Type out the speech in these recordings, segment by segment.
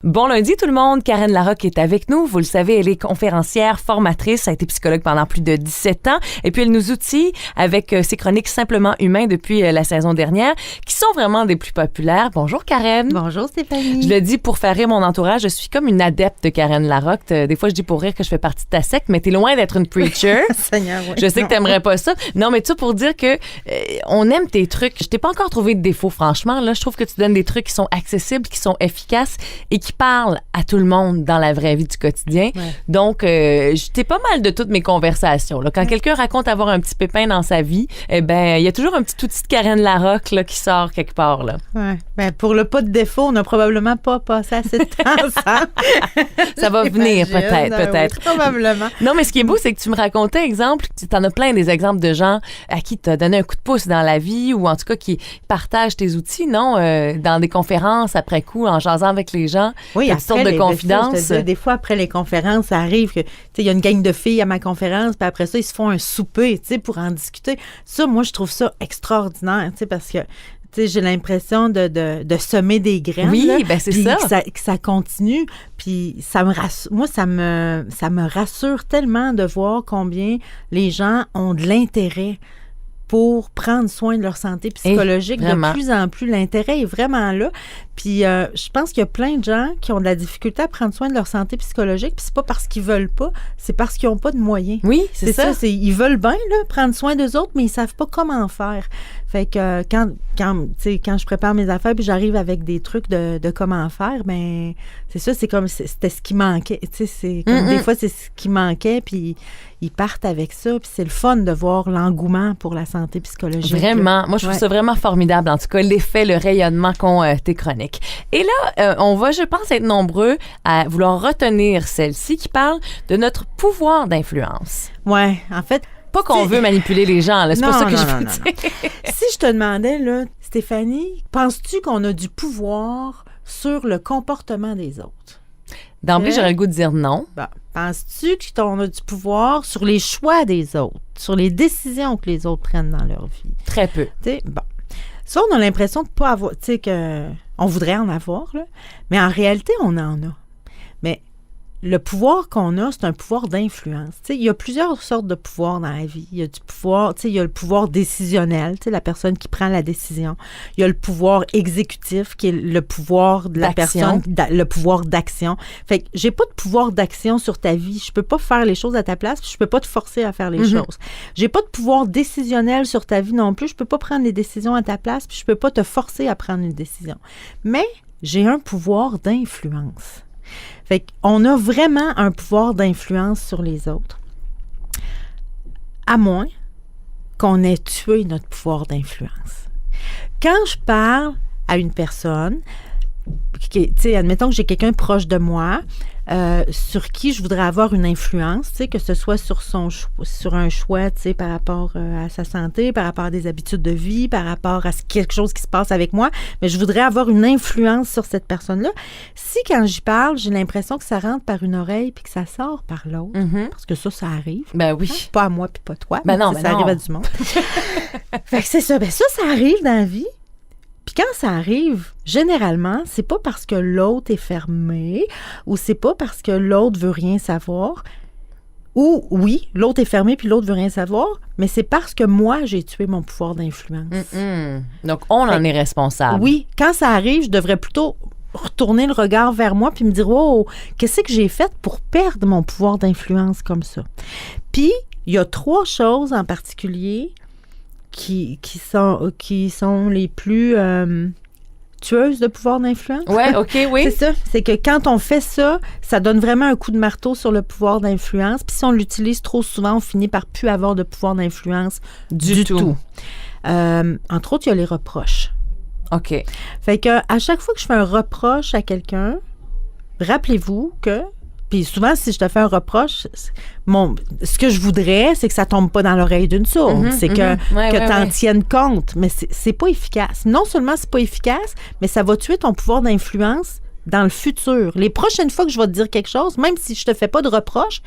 Bon lundi tout le monde, Karen Larocque est avec nous. Vous le savez, elle est conférencière, formatrice, a été psychologue pendant plus de 17 ans et puis elle nous outille avec ses chroniques Simplement humain depuis la saison dernière qui sont vraiment des plus populaires. Bonjour Karen. Bonjour Stéphanie. Je le dis pour faire rire mon entourage, je suis comme une adepte de Karen Larocque. Des fois je dis pour rire que je fais partie de ta secte, mais t'es loin d'être une preacher. Seigneur, oui. Je sais que t'aimerais pas ça. Non, mais tout ça pour dire que on aime tes trucs. Je t'ai pas encore trouvé de défaut, franchement. Là, je trouve que tu donnes des trucs qui sont accessibles, qui sont efficaces et qui parle à tout le monde dans la vraie vie du quotidien. Ouais. Donc, j'étais pas mal de toutes mes conversations. Là. Quand quelqu'un raconte avoir un petit pépin dans sa vie, eh ben, il y a toujours un petit outil de Karen Larocque là, qui sort quelque part. Là. Ouais. Ben, pour le pas de défaut, on n'a probablement pas passé assez de temps ensemble. Ça va venir, J'imagine, peut-être. Oui, probablement. Non, mais ce qui est beau, c'est que tu me racontais, exemple, tu en as plein des exemples de gens à qui tu as donné un coup de pouce dans la vie ou en tout cas qui partagent tes outils, non? Dans des conférences après coup, en jasant avec les gens. Oui, une sorte de confidence. Des fois, après les conférences, ça arrive que, il y a une gang de filles à ma conférence, puis après ça, ils se font un souper, pour en discuter. Ça, moi, je trouve ça extraordinaire, parce que, j'ai l'impression de semer des graines. Oui, là, ben c'est puis ça. Que ça continue. Puis ça me rassure. Moi, ça me rassure tellement de voir combien les gens ont de l'intérêt pour prendre soin de leur santé psychologique. De plus en plus, l'intérêt est vraiment là. Puis je pense qu'il y a plein de gens qui ont de la difficulté à prendre soin de leur santé psychologique. Puis c'est pas parce qu'ils veulent pas, c'est parce qu'ils n'ont pas de moyens. Oui, c'est ça. Ils veulent bien là, prendre soin d'eux autres, mais ils savent pas comment faire. Fait que quand je prépare mes affaires puis j'arrive avec des trucs de comment faire, ben c'est ça, c'est comme c'était ce qui manquait. C'est comme des fois c'est ce qui manquait, puis ils partent avec ça, puis c'est le fun de voir l'engouement pour la santé psychologique. Vraiment. Moi, je trouve ça vraiment formidable. En tout cas, l'effet, le rayonnement qu'ont tes chroniques. Et là, on va, je pense, être nombreux à vouloir retenir celle-ci qui parle de notre pouvoir d'influence. Ouais, en fait... Pas qu'on veut manipuler les gens, là. C'est pas ça que je veux dire. Si je te demandais, là, Stéphanie, penses-tu qu'on a du pouvoir sur le comportement des autres? D'emblée, j'aurais le goût de dire non. Bon. Penses-tu qu'on a du pouvoir sur les choix des autres, sur les décisions que les autres prennent dans leur vie? Très peu. Bon. Ça, on a l'impression de ne pas avoir, on voudrait en avoir, là, mais en réalité, on en a. Mais le pouvoir qu'on a, c'est un pouvoir d'influence. Il y a plusieurs sortes de pouvoirs dans la vie. Il y a du pouvoir, il y a le pouvoir décisionnel, la personne qui prend la décision. Il y a le pouvoir exécutif, qui est le pouvoir de la personne, le pouvoir d'action. Fait que j'ai pas de pouvoir d'action sur ta vie. Je peux pas faire les choses à ta place, puis je peux pas te forcer à faire les choses. J'ai pas de pouvoir décisionnel sur ta vie non plus. Je peux pas prendre des décisions à ta place, puis je peux pas te forcer à prendre une décision. Mais j'ai un pouvoir d'influence. Fait qu'on a vraiment un pouvoir d'influence sur les autres, à moins qu'on ait tué notre pouvoir d'influence. Quand je parle à une personne, admettons que j'ai quelqu'un proche de moi sur qui je voudrais avoir une influence, que ce soit sur un choix par rapport à sa santé, par rapport à des habitudes de vie, par rapport à quelque chose qui se passe avec moi, mais je voudrais avoir une influence sur cette personne-là. Si quand j'y parle, j'ai l'impression que ça rentre par une oreille puis que ça sort par l'autre, parce que ça arrive. Ben oui. Hein? Pas à moi puis pas à toi, ben non, ça arrive à du monde. Fait que c'est ça. Ben ça arrive dans la vie. Puis quand ça arrive, généralement, c'est pas parce que l'autre est fermé ou c'est pas parce que l'autre veut rien savoir. Ou oui, l'autre est fermé puis l'autre veut rien savoir, mais c'est parce que moi, j'ai tué mon pouvoir d'influence. Donc, on en est responsable. Oui, quand ça arrive, je devrais plutôt retourner le regard vers moi puis me dire « Oh, qu'est-ce que j'ai fait pour perdre mon pouvoir d'influence comme ça? » Puis, il y a 3 choses en particulier qui sont les plus tueuses de pouvoir d'influence. Ouais, OK, oui. C'est ça. C'est que quand on fait ça, ça donne vraiment un coup de marteau sur le pouvoir d'influence. Puis si on l'utilise trop souvent, on finit par plus avoir de pouvoir d'influence du tout. Entre autres, il y a les reproches. OK. Fait que à chaque fois que je fais un reproche à quelqu'un, rappelez-vous que... Puis souvent, si je te fais un reproche, ce que je voudrais, c'est que ça tombe pas dans l'oreille d'une sourde. C'est que t'en tiennes compte. Mais c'est pas efficace. Non seulement c'est pas efficace, mais ça va tuer ton pouvoir d'influence dans le futur. Les prochaines fois que je vais te dire quelque chose, même si je te fais pas de reproche,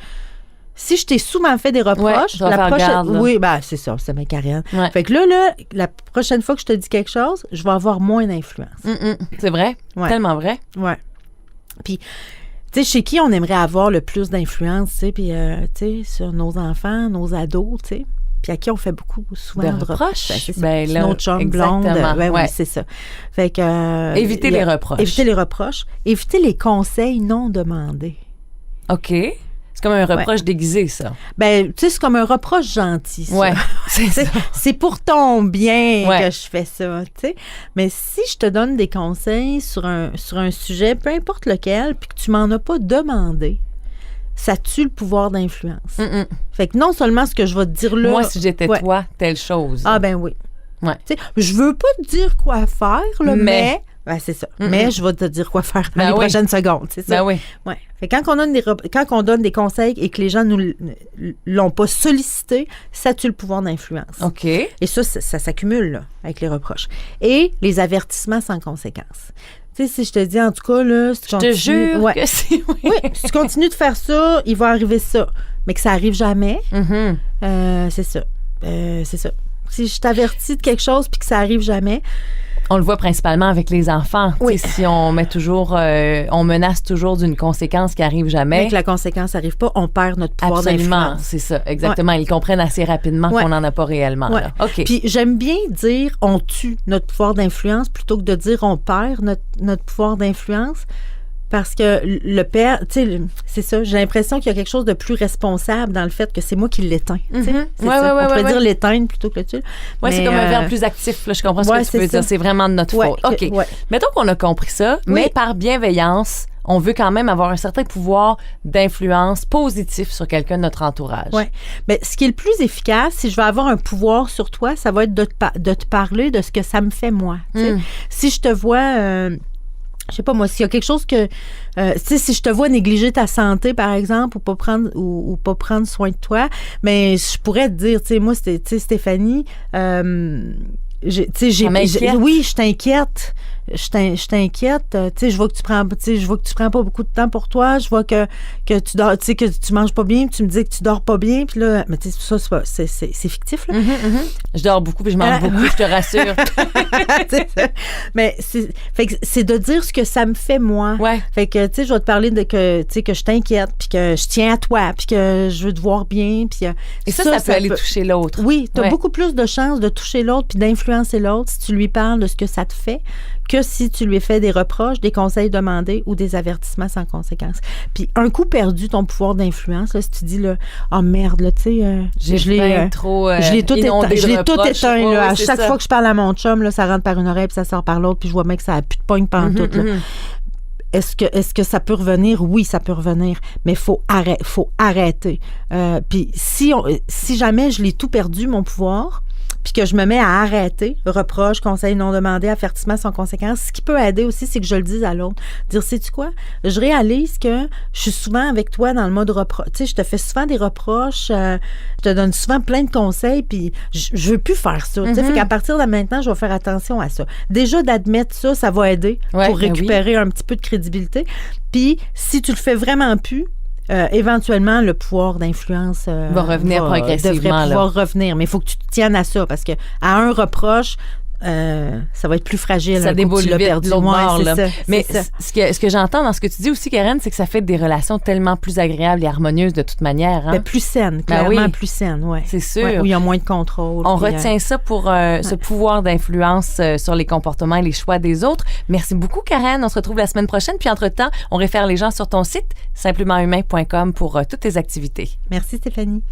si je t'ai souvent fait des reproches, la prochaine... Garde, oui, ben c'est ça, c'est ma Karen. Ouais. Fait que là, la prochaine fois que je te dis quelque chose, je vais avoir moins d'influence. C'est vrai? Ouais. Tellement vrai? Ouais. Puis, tu sais, chez qui on aimerait avoir le plus d'influence, tu sais, puis, tu sais, sur nos enfants, nos ados, tu sais. Puis à qui on fait beaucoup, souvent, de reproches. Ben, c'est notre chum blonde. Oui, c'est ça. Fait que... éviter les reproches. Éviter les reproches. Éviter les conseils non demandés. OK. C'est comme un reproche déguisé, ça. Ben, tu sais, c'est comme un reproche gentil, ça. Oui, c'est ça. C'est pour ton bien que je fais ça, tu sais. Mais si je te donne des conseils sur un sujet, peu importe lequel, puis que tu m'en as pas demandé, ça tue le pouvoir d'influence. Fait que non seulement ce que je vais te dire là... Moi, si j'étais toi, telle chose. Ah ben oui. Ouais. Tu sais, je veux pas te dire quoi faire, là, mais ben, c'est ça. Mais je vais te dire quoi faire dans les prochaines secondes, c'est ça. Ben oui. Ouais. Fait que quand on donne des conseils et que les gens nous l'ont pas sollicité, ça tue le pouvoir d'influence. OK. Et ça s'accumule là, avec les reproches. Et les avertissements sans conséquence. Tu sais, si je te dis, en tout cas, là... Si je te jure que c'est... Oui, si tu continues de faire ça, il va arriver ça. Mais que ça arrive jamais, c'est ça. C'est ça. Si je t'avertis de quelque chose puis que ça arrive jamais... On le voit principalement avec les enfants. Oui. Si on met toujours... on menace toujours d'une conséquence qui arrive jamais. Mais que la conséquence n'arrive pas, on perd notre pouvoir d'influence. Absolument, c'est ça. Exactement. Ils comprennent assez rapidement qu'on n'en a pas réellement. Ouais. Là. OK. Puis j'aime bien dire on tue notre pouvoir d'influence plutôt que de dire on perd notre pouvoir d'influence. Parce que le père, tu sais, c'est ça, j'ai l'impression qu'il y a quelque chose de plus responsable dans le fait que c'est moi qui l'éteins. On pourrait dire l'éteindre plutôt que le tuer. Oui, c'est comme un verbe plus actif. Là, je comprends ce que tu veux dire. C'est vraiment de notre faute. OK. Mettons qu'on a compris ça, mais par bienveillance, on veut quand même avoir un certain pouvoir d'influence positif sur quelqu'un de notre entourage. Oui. Mais ce qui est le plus efficace, si je veux avoir un pouvoir sur toi, ça va être de te parler de ce que ça me fait moi. Si je te vois... je sais pas moi, s'il y a quelque chose que... tu sais, si je te vois négliger ta santé, par exemple, ou pas prendre soin de toi, mais je pourrais te dire, tu sais, moi, tu sais, Stéphanie, oui, je t'inquiète. Je t'inquiète. Tu sais, je vois que tu prends pas beaucoup de temps pour toi. Je vois que tu dors, tu sais, que tu manges pas bien. Puis tu me dis que tu dors pas bien. Puis là, mais tu sais, ça, c'est fictif, là. Je dors beaucoup puis je mange beaucoup, je te rassure. C'est ça. Mais fait que c'est de dire ce que ça me fait, moi. Ouais. Fait que, tu sais, je vais te parler de que, tu sais, que je t'inquiète, puis que je tiens à toi, puis que je veux te voir bien. Puis, et ça peut aller toucher l'autre. Oui, tu as beaucoup plus de chances de toucher l'autre puis d'influencer l'autre si tu lui parles de ce que ça te fait que si tu lui fais des reproches, des conseils demandés ou des avertissements sans conséquence. Puis un coup perdu ton pouvoir d'influence, là, si tu dis là, oh merde, là, tu sais, je l'ai tout éteint. Là, à chaque fois que je parle à mon chum, là, ça rentre par une oreille puis ça sort par l'autre, puis je vois même que ça a plus de pogne pantoute. Est-ce que ça peut revenir? Oui, ça peut revenir, mais faut arrêter. Puis si jamais je l'ai tout perdu, mon pouvoir, puis que je me mets à arrêter, reproches, conseils non demandés, avertissements sans conséquence, ce qui peut aider aussi, c'est que je le dise à l'autre. Dire, sais-tu quoi? Je réalise que je suis souvent avec toi dans le mode reproche. Tu sais, je te fais souvent des reproches, je te donne souvent plein de conseils, puis je veux plus faire ça. Tu sais, fait qu'à partir de maintenant, je vais faire attention à ça. Déjà, d'admettre ça, ça va aider pour récupérer un petit peu de crédibilité. Puis, si tu le fais vraiment plus, éventuellement, le pouvoir d'influence va revenir progressivement. Devrait pouvoir revenir. Mais il faut que tu te tiennes à ça parce que à un reproche, ça va être plus fragile. Ça déboule vite de l'autre bord. Là. Ça, mais ce que j'entends dans ce que tu dis aussi, Karen, c'est que ça fait des relations tellement plus agréables et harmonieuses de toute manière. Hein? Ben, plus saines, clairement plus saines. Ouais. C'est sûr. Ouais, où il y a moins de contrôle. On retient ça pour ce pouvoir d'influence sur les comportements et les choix des autres. Merci beaucoup, Karen. On se retrouve la semaine prochaine. Puis entre-temps, on réfère les gens sur ton site simplementhumain.com pour toutes tes activités. Merci, Stéphanie.